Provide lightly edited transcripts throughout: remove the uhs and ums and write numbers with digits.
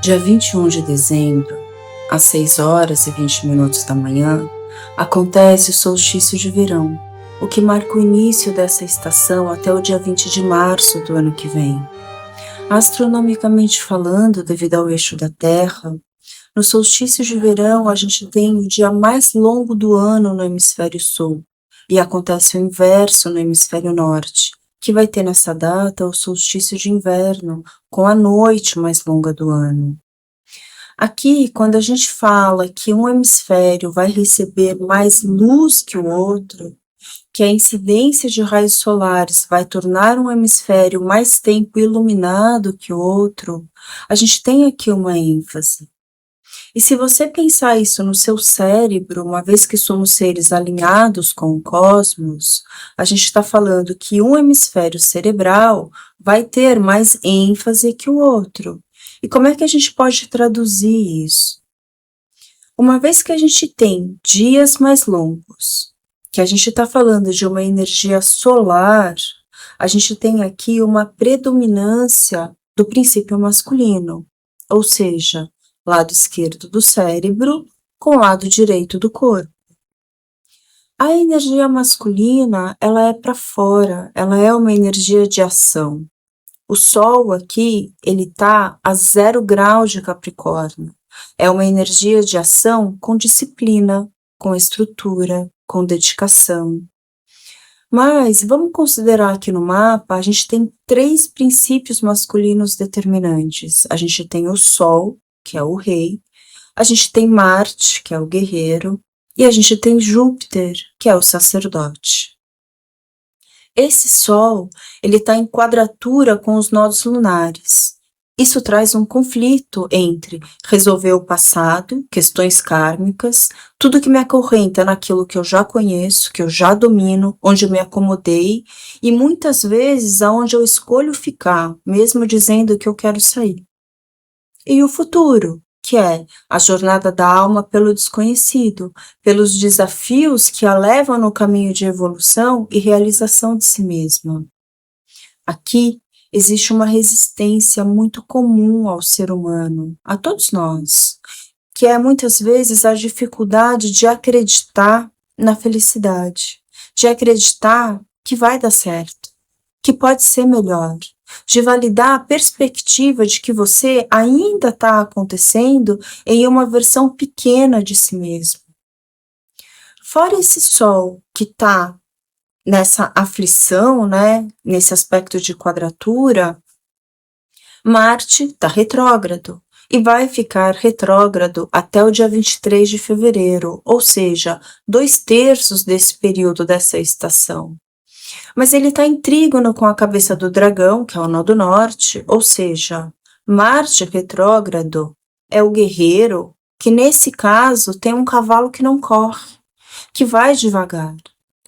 Dia 21 de dezembro, às 6 horas e 20 minutos da manhã, acontece o solstício de verão, o que marca o início dessa estação até o dia 20 de março do ano que vem. Astronomicamente falando, devido ao eixo da Terra, no solstício de verão a gente tem o dia mais longo do ano no hemisfério sul, e acontece o inverso no hemisfério norte, que vai ter nessa data o solstício de inverno, com a noite mais longa do ano. Aqui, quando a gente fala que um hemisfério vai receber mais luz que o outro, que a incidência de raios solares vai tornar um hemisfério mais tempo iluminado que o outro, a gente tem aqui uma ênfase. E se você pensar isso no seu cérebro, uma vez que somos seres alinhados com o cosmos, a gente está falando que um hemisfério cerebral vai ter mais ênfase que o outro. E como é que a gente pode traduzir isso? Uma vez que a gente tem dias mais longos, que a gente está falando de uma energia solar, a gente tem aqui uma predominância do princípio masculino, ou seja, lado esquerdo do cérebro com o lado direito do corpo. A energia masculina, ela é para fora, ela é uma energia de ação. O Sol aqui, ele está a 0 grau de Capricórnio. É uma energia de ação com disciplina, com estrutura, com dedicação. Mas vamos considerar que no mapa a gente tem 3 princípios masculinos determinantes. A gente tem o Sol, que é o rei, a gente tem Marte, que é o guerreiro, e a gente tem Júpiter, que é o sacerdote. Esse Sol, ele está em quadratura com os nodos lunares. Isso traz um conflito entre resolver o passado, questões kármicas, tudo que me acorrenta naquilo que eu já conheço, que eu já domino, onde eu me acomodei, e muitas vezes aonde eu escolho ficar, mesmo dizendo que eu quero sair. E o futuro, que é a jornada da alma pelo desconhecido, pelos desafios que a levam no caminho de evolução e realização de si mesma. Aqui existe uma resistência muito comum ao ser humano, a todos nós, que é muitas vezes a dificuldade de acreditar na felicidade, de acreditar que vai dar certo, que pode ser melhor, de validar a perspectiva de que você ainda está acontecendo em uma versão pequena de si mesmo. Fora esse Sol que está nessa aflição, né, nesse aspecto de quadratura, Marte está retrógrado e vai ficar retrógrado até o dia 23 de fevereiro, ou seja, 2/3 desse período dessa estação. Mas ele está em trígono com a cabeça do dragão, que é o nó do norte, ou seja, Marte retrógrado é o guerreiro, que nesse caso tem um cavalo que não corre, que vai devagar.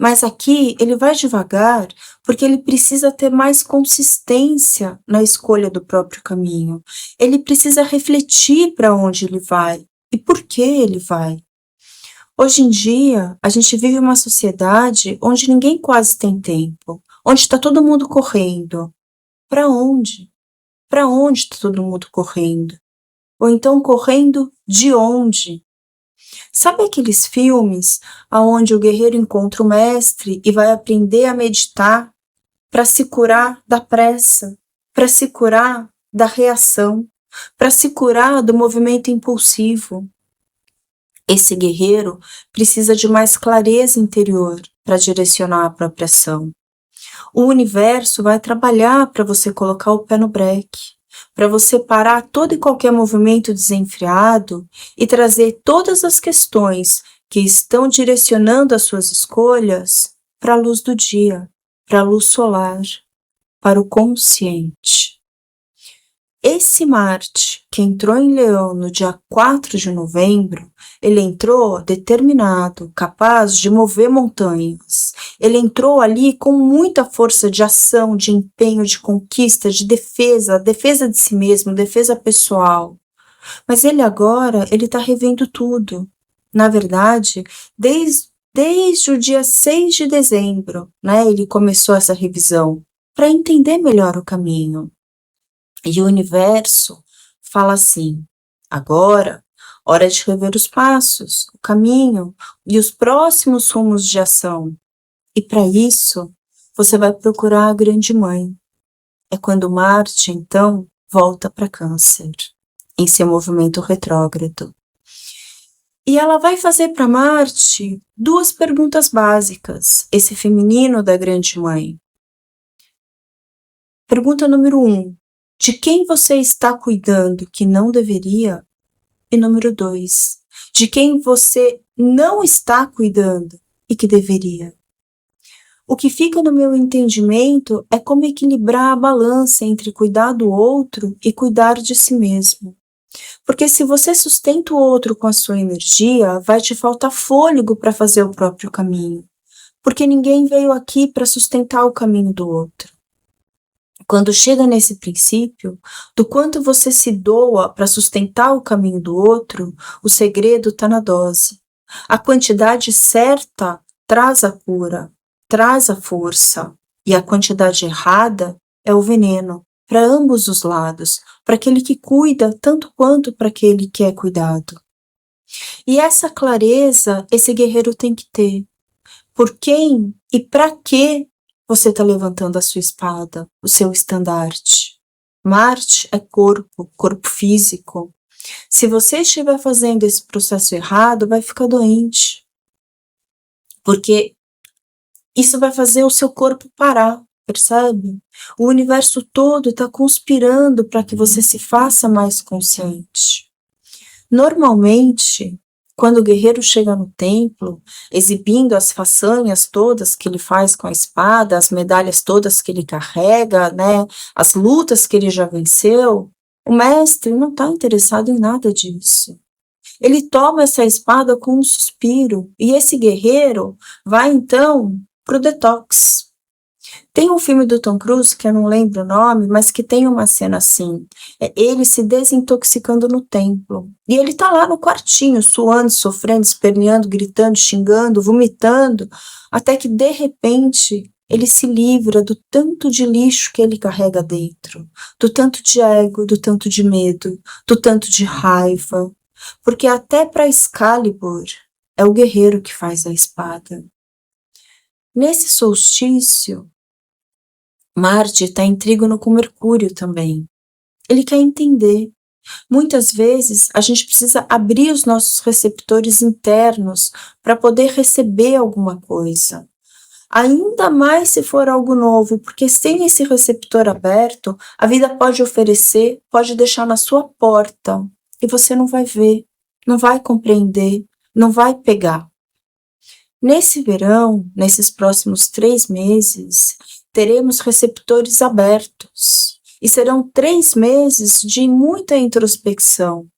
Mas aqui ele vai devagar porque ele precisa ter mais consistência na escolha do próprio caminho. Ele precisa refletir para onde ele vai e por que ele vai. Hoje em dia, a gente vive uma sociedade onde ninguém quase tem tempo, onde está todo mundo correndo. Para onde? Para onde está todo mundo correndo? Ou então correndo de onde? Sabe aqueles filmes onde o guerreiro encontra o mestre e vai aprender a meditar para se curar da pressa, para se curar da reação, para se curar do movimento impulsivo? Esse guerreiro precisa de mais clareza interior para direcionar a própria ação. O universo vai trabalhar para você colocar o pé no breque, para você parar todo e qualquer movimento desenfreado e trazer todas as questões que estão direcionando as suas escolhas para a luz do dia, para a luz solar, para o consciente. Esse Marte, que entrou em Leão no dia 4 de novembro, ele entrou determinado, capaz de mover montanhas. Ele entrou ali com muita força de ação, de empenho, de conquista, de defesa de si mesmo, defesa pessoal. Mas ele agora, ele está revendo tudo. Na verdade, desde o dia 6 de dezembro, né, ele começou essa revisão para entender melhor o caminho. E o universo fala assim: agora, hora de rever os passos, o caminho e os próximos rumos de ação. E para isso, você vai procurar a Grande Mãe. É quando Marte, então, volta para Câncer, em seu movimento retrógrado. E ela vai fazer para Marte 2 perguntas básicas, esse feminino da Grande Mãe. Pergunta número 1, de quem você está cuidando que não deveria? E número 2, de quem você não está cuidando e que deveria? O que fica no meu entendimento é como equilibrar a balança entre cuidar do outro e cuidar de si mesmo. Porque se você sustenta o outro com a sua energia, vai te faltar fôlego para fazer o próprio caminho. Porque ninguém veio aqui para sustentar o caminho do outro. Quando chega nesse princípio, do quanto você se doa para sustentar o caminho do outro, o segredo está na dose. A quantidade certa traz a cura, traz a força, e a quantidade errada é o veneno, para ambos os lados, para aquele que cuida tanto quanto para aquele que é cuidado. E essa clareza esse guerreiro tem que ter. Por quem e para que você está levantando a sua espada, o seu estandarte? Marte é corpo, corpo físico. Se você estiver fazendo esse processo errado, vai ficar doente. Porque isso vai fazer o seu corpo parar, percebe? O universo todo está conspirando para que você se faça mais consciente. Normalmente, quando o guerreiro chega no templo, exibindo as façanhas todas que ele faz com a espada, as medalhas todas que ele carrega, né, as lutas que ele já venceu, o mestre não está interessado em nada disso. Ele toma essa espada com um suspiro, e esse guerreiro vai então pro detox. Tem um filme do Tom Cruise, que eu não lembro o nome, mas que tem uma cena assim, ele se desintoxicando no templo, e ele tá lá no quartinho, suando, sofrendo, esperneando, gritando, xingando, vomitando, até que de repente ele se livra do tanto de lixo que ele carrega dentro, do tanto de ego, do tanto de medo, do tanto de raiva, porque até para Excalibur é o guerreiro que faz a espada. Nesse solstício, Marte está em trígono com Mercúrio também. Ele quer entender. Muitas vezes a gente precisa abrir os nossos receptores internos para poder receber alguma coisa. Ainda mais se for algo novo, porque sem esse receptor aberto, a vida pode oferecer, pode deixar na sua porta e você não vai ver, não vai compreender, não vai pegar. Nesse verão, nesses próximos 3 meses, teremos receptores abertos e serão 3 meses de muita introspecção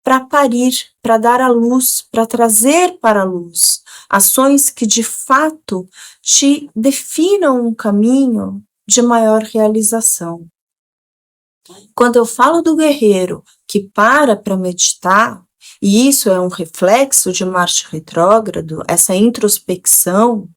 para parir, para dar à luz, para trazer para a luz ações que de fato te definam um caminho de maior realização. Quando eu falo do guerreiro que para meditar, e isso é um reflexo de Marte retrógrado, essa introspecção,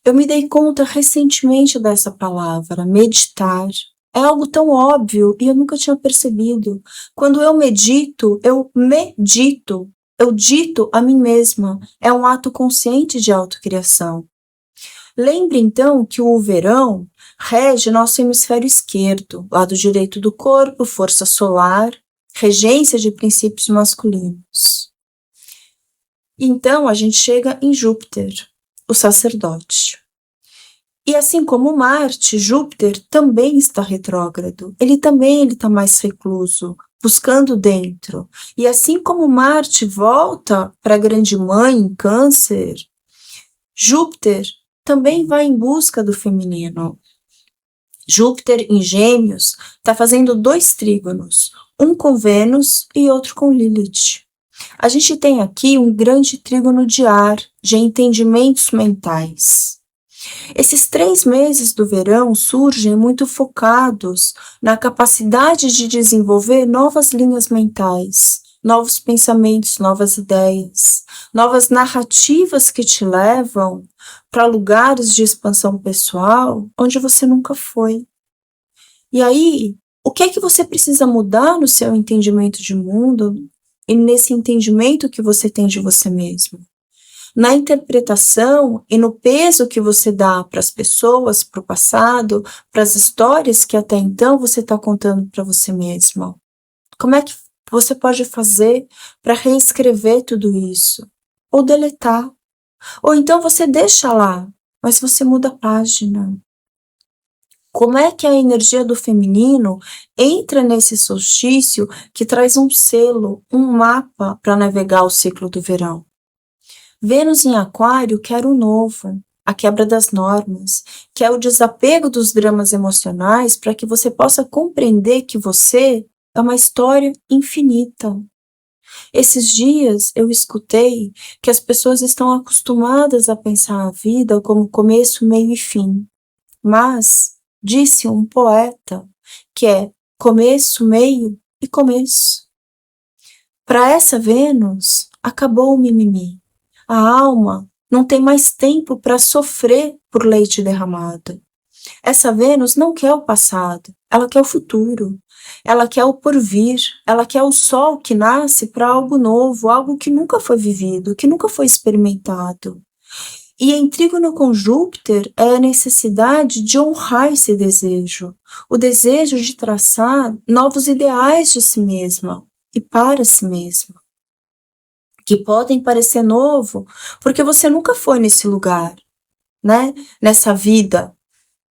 eu me dei conta recentemente dessa palavra, meditar. É algo tão óbvio e eu nunca tinha percebido. Quando eu medito, eu medito, eu dito a mim mesma. É um ato consciente de autocriação. Lembre então que o verão rege nosso hemisfério esquerdo, lado direito do corpo, força solar, regência de princípios masculinos. Então a gente chega em Júpiter, o sacerdote. E assim como Marte, Júpiter também está retrógrado. Ele está mais recluso, buscando dentro. E assim como Marte volta para a Grande Mãe em Câncer, Júpiter também vai em busca do feminino. Júpiter em Gêmeos está fazendo 2 trígonos, um com Vênus e outro com Lilith. A gente tem aqui um grande trígono de ar, de entendimentos mentais. Esses 3 meses do verão surgem muito focados na capacidade de desenvolver novas linhas mentais, novos pensamentos, novas ideias, novas narrativas que te levam para lugares de expansão pessoal onde você nunca foi. E aí, O que é que você precisa mudar no seu entendimento de mundo e nesse entendimento que você tem de você mesmo? Na interpretação e no peso que você dá para as pessoas, para o passado, para as histórias que até então você está contando para você mesma. Como é que você pode fazer para reescrever tudo isso? Ou deletar? Ou então você deixa lá, mas você muda a página. Como é que a energia do feminino entra nesse solstício que traz um selo, um mapa para navegar o ciclo do verão? Vênus em Aquário quer o novo, a quebra das normas, quer o desapego dos dramas emocionais para que você possa compreender que você é uma história infinita. Esses dias eu escutei que as pessoas estão acostumadas a pensar a vida como começo, meio e fim. Mas, disse um poeta, que é começo, meio e começo. Para essa Vênus, acabou o mimimi. A alma não tem mais tempo para sofrer por leite derramado. Essa Vênus não quer o passado, ela quer o futuro. Ela quer o porvir, ela quer o sol que nasce para algo novo, algo que nunca foi vivido, que nunca foi experimentado. E em trígono com Júpiter é a necessidade de honrar esse desejo, o desejo de traçar novos ideais de si mesma e para si mesma, que podem parecer novo porque você nunca foi nesse lugar, né? Nessa vida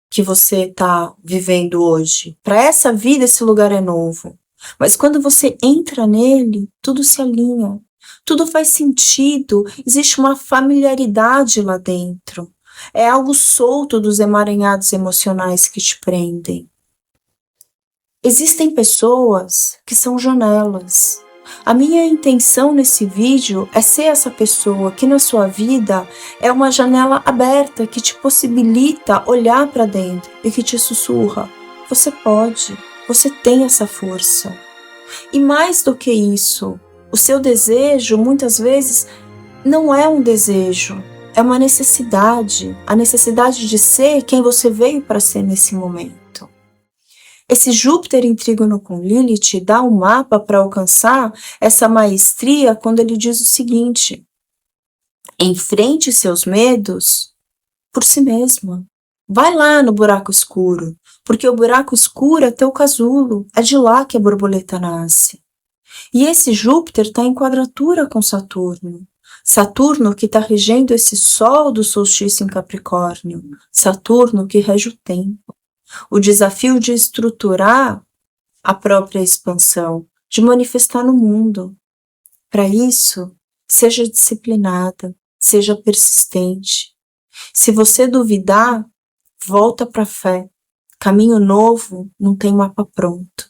que você está vivendo hoje. Para essa vida, esse lugar é novo. Mas quando você entra nele, tudo se alinha, tudo faz sentido, existe uma familiaridade lá dentro. É algo solto dos emaranhados emocionais que te prendem. Existem pessoas que são janelas. A minha intenção nesse vídeo é ser essa pessoa que na sua vida é uma janela aberta que te possibilita olhar para dentro e que te sussurra. Você pode, você tem essa força. E mais do que isso, o seu desejo muitas vezes não é um desejo, é uma necessidade, a necessidade de ser quem você veio para ser nesse momento. Esse Júpiter em trígono com Lilith dá um mapa para alcançar essa maestria quando ele diz o seguinte: enfrente seus medos por si mesma. Vai lá no buraco escuro, porque o buraco escuro é teu casulo, é de lá que a borboleta nasce. E esse Júpiter está em quadratura com Saturno. Saturno que está regendo esse Sol do solstício em Capricórnio. Saturno que rege o tempo. O desafio de estruturar a própria expansão, de manifestar no mundo. Para isso, seja disciplinada, seja persistente. Se você duvidar, volta para a fé. Caminho novo não tem mapa pronto.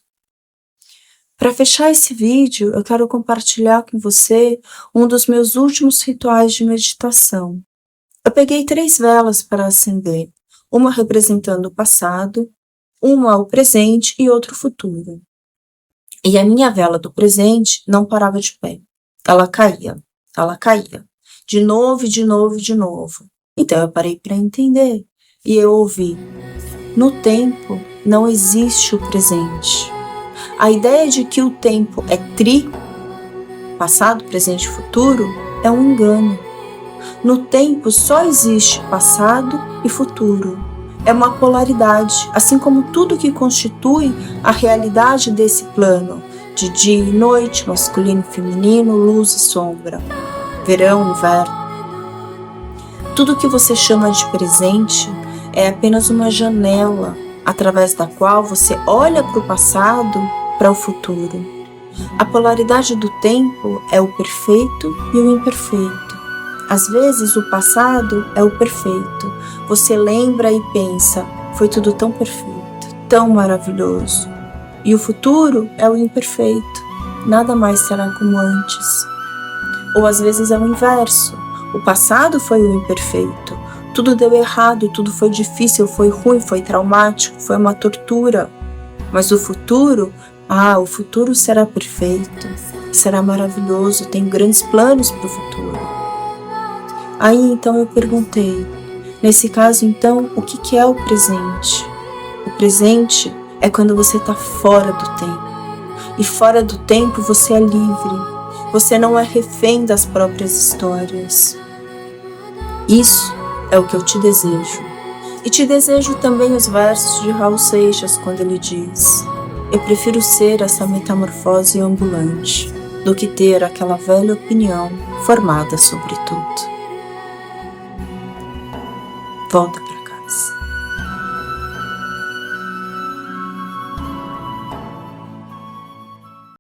Para fechar esse vídeo, eu quero compartilhar com você um dos meus últimos rituais de meditação. Eu peguei 3 velas para acender. Uma representando o passado, uma o presente e outra o futuro. E a minha vela do presente não parava de pé. Ela caía. De novo, de novo, de novo. Então eu parei para entender. E eu ouvi: no tempo não existe o presente. A ideia de que o tempo é passado, presente e futuro, é um engano. No tempo só existe passado e futuro. É uma polaridade, assim como tudo que constitui a realidade desse plano, de dia e noite, masculino e feminino, luz e sombra, verão, inverno. Tudo que você chama de presente é apenas uma janela através da qual você olha para o passado, para o futuro. A polaridade do tempo é o perfeito e o imperfeito. Às vezes o passado é o perfeito. Você lembra e pensa, foi tudo tão perfeito, tão maravilhoso. E o futuro é o imperfeito. Nada mais será como antes. Ou às vezes é o inverso. O passado foi o imperfeito. Tudo deu errado, tudo foi difícil, foi ruim, foi traumático, foi uma tortura. Mas o futuro será perfeito, será maravilhoso, tenho grandes planos para o futuro. Aí então eu perguntei, nesse caso então, o que é o presente? O presente é é quando você está fora do tempo. E fora do tempo você é livre. Você não é refém das próprias histórias. Isso é o que eu te desejo. E te desejo também os versos de Raul Seixas, quando ele diz: eu prefiro ser essa metamorfose ambulante do que ter aquela velha opinião formada sobre tudo. Volta